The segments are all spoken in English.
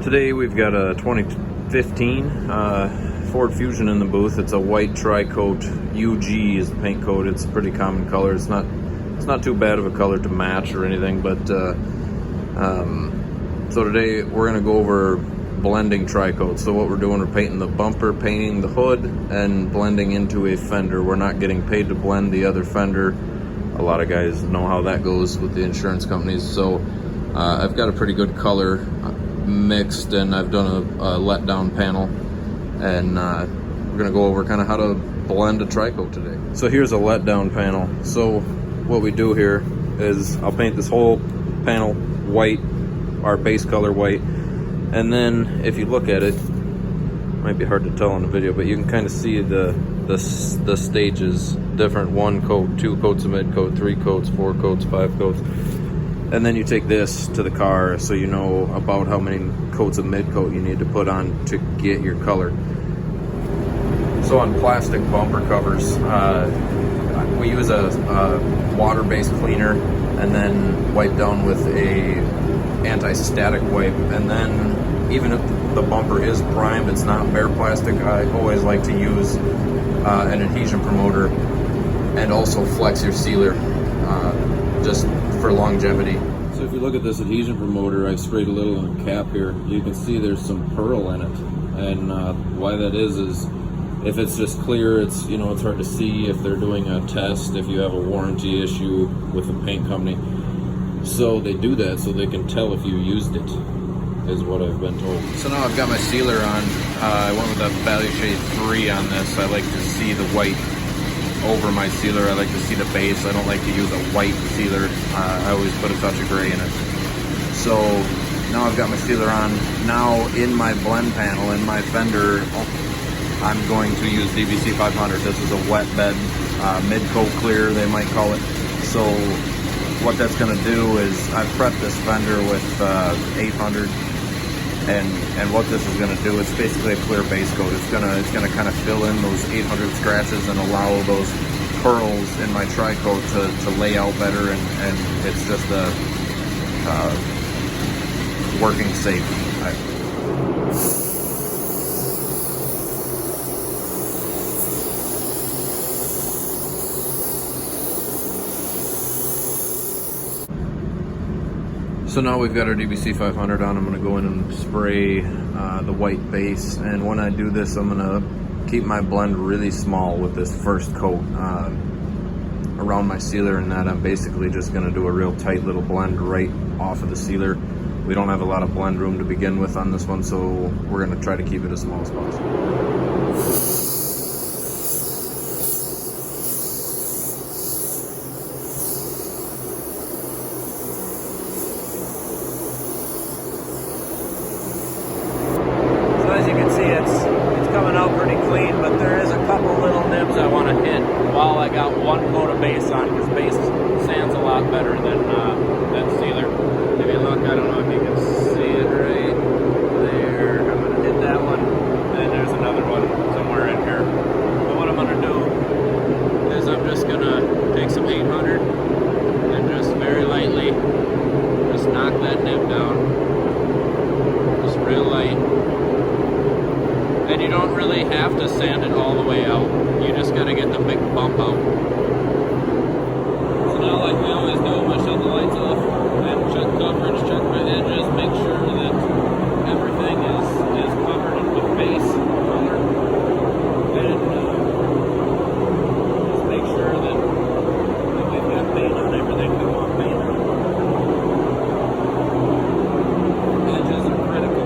Today we've got a 2015 Ford Fusion in the booth. It's a white tri-coat. UG is the paint code. It's a pretty common color. It's not too bad of a color to match or anything, but so today we're going to go over blending tri-coats. So what we're doing, we're painting the bumper, painting the hood, and blending into a fender. We're not getting paid to blend the other fender. A lot of guys know how that goes with the insurance companies. So I've got a pretty good color mixed, and I've done a letdown panel, and we're gonna go over kind of how to blend a tri-coat today. So here's a letdown panel. So what we do here is I'll paint this whole panel white, our base color white, and then if you look at it, might be hard to tell on the video, but you can kind of see the stages, different 1 coat, 2 coats of mid coat, 3 coats, 4 coats, 5 coats. And then you take this to the car so you know about how many coats of mid coat you need to put on to get your color. So on plastic bumper covers, we use a water-based cleaner and then wipe down with a anti-static wipe. And then even if the bumper is primed, it's not bare plastic, I always like to use an adhesion promoter and also flex your sealer just for longevity. So if you look at this adhesion promoter, I sprayed a little in the cap here. You can see there's some pearl in it, and why that is if it's just clear, it's it's hard to see if they're doing a test, if you have a warranty issue with the paint company. So they do that so they can tell if you used it, is what I've been told. So now I've got my sealer on. I went with a Value Shade 3 on this. I like to see the white over my sealer. I like to see the base. I don't like to use a white sealer. I always put a touch of gray in it. So now I've got my sealer on. Now in my blend panel, in my fender, I'm going to use DBC 500. This is a wet bed, mid-coat clear, they might call it. So what that's going to do is I've prepped this fender with 800. And what this is going to do is basically a clear base coat. It's gonna kind of fill in those 800 scratches and allow those pearls in my tri-coat to lay out better, and it's just a working safe. So now we've got our DBC 500 on. I'm going to go in and spray the white base, and when I do this, I'm going to keep my blend really small with this first coat around my sealer, and that I'm basically just going to do a real tight little blend right off of the sealer. We don't have a lot of blend room to begin with on this one, so we're going to try to keep it as small as possible. As you can see, it's coming out pretty clean, but there is a couple little nibs I want to hit while I got 1 coat of base on, because base sands a lot better than sealer. If you look, I don't know if you can see it right there. I'm going to hit that one, and there's another one somewhere in here. But what I'm going to do is I'm just going to take some 800 and just very lightly just knock that nib down, just real light. And you don't really have to sand it all the way out. You just got to get the big bump out. So now, like we always do, I'm going to shut the lights off and check coverage, check my edges, make sure that everything is covered with base color. And just make sure that we've got paint on everything we want paint on. Edges are critical.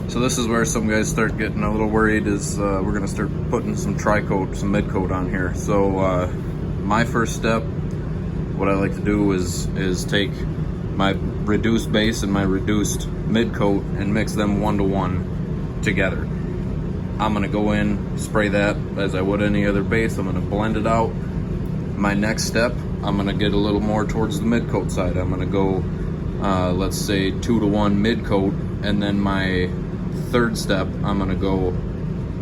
So this is where some guys start getting a little worried, is we're going to start putting some tri-coat, some mid-coat on here. So my first step, what I like to do is take my reduced base and my reduced mid-coat and mix them 1-to-1 together. I'm going to go in, spray that as I would any other base. I'm going to blend it out. My next step, I'm going to get a little more towards the mid-coat side. I'm going to go, let's say 2-to-1 mid-coat, and then my third step, I'm going to go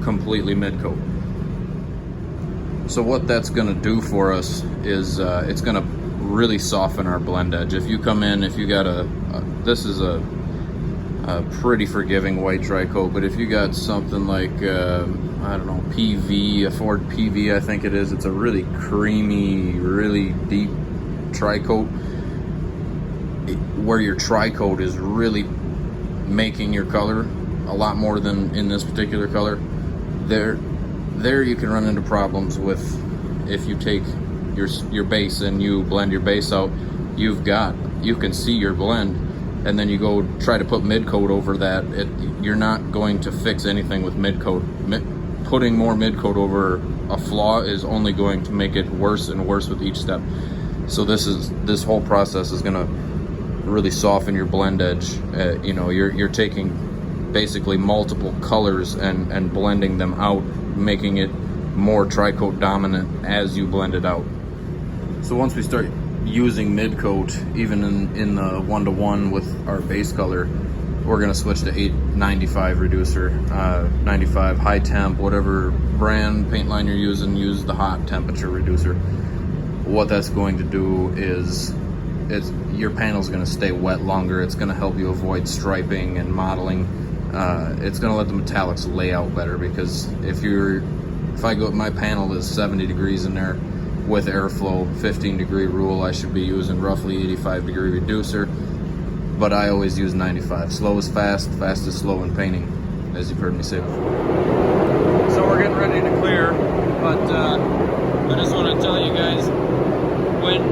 completely mid-coat. So what that's going to do for us is it's going to really soften our blend edge. If you come in, if you got this is a pretty forgiving white tri-coat, but if you got something like I don't know, PV, a Ford PV I think it is, it's a really creamy, really deep tri-coat, where your tri-coat is really making your color a lot more than in this particular color. There you can run into problems with, if you take your base and you blend your base out, you can see your blend, and then you go try to put mid coat over that. You're not going to fix anything with mid coat. Putting more mid coat over a flaw is only going to make it worse and worse with each step. So this whole process is gonna really soften your blend edge. You know, you're taking basically multiple colors and blending them out, making it more tri-coat dominant as you blend it out. So once we start using mid coat, even in the 1-to-1 with our base color, we're gonna switch to 895 reducer, 95 high temp, whatever brand paint line you're using, use the hot temperature reducer. What that's going to do is your panel's gonna stay wet longer. It's gonna help you avoid striping and modeling. It's gonna let the metallics lay out better, because if I go, my panel is 70 degrees in there with airflow, 15 degree rule, I should be using roughly 85 degree reducer, but I always use 95. Slow is fast, fast is slow in painting, as you've heard me say before. So we're getting ready to clear, but I just want to tell you guys, when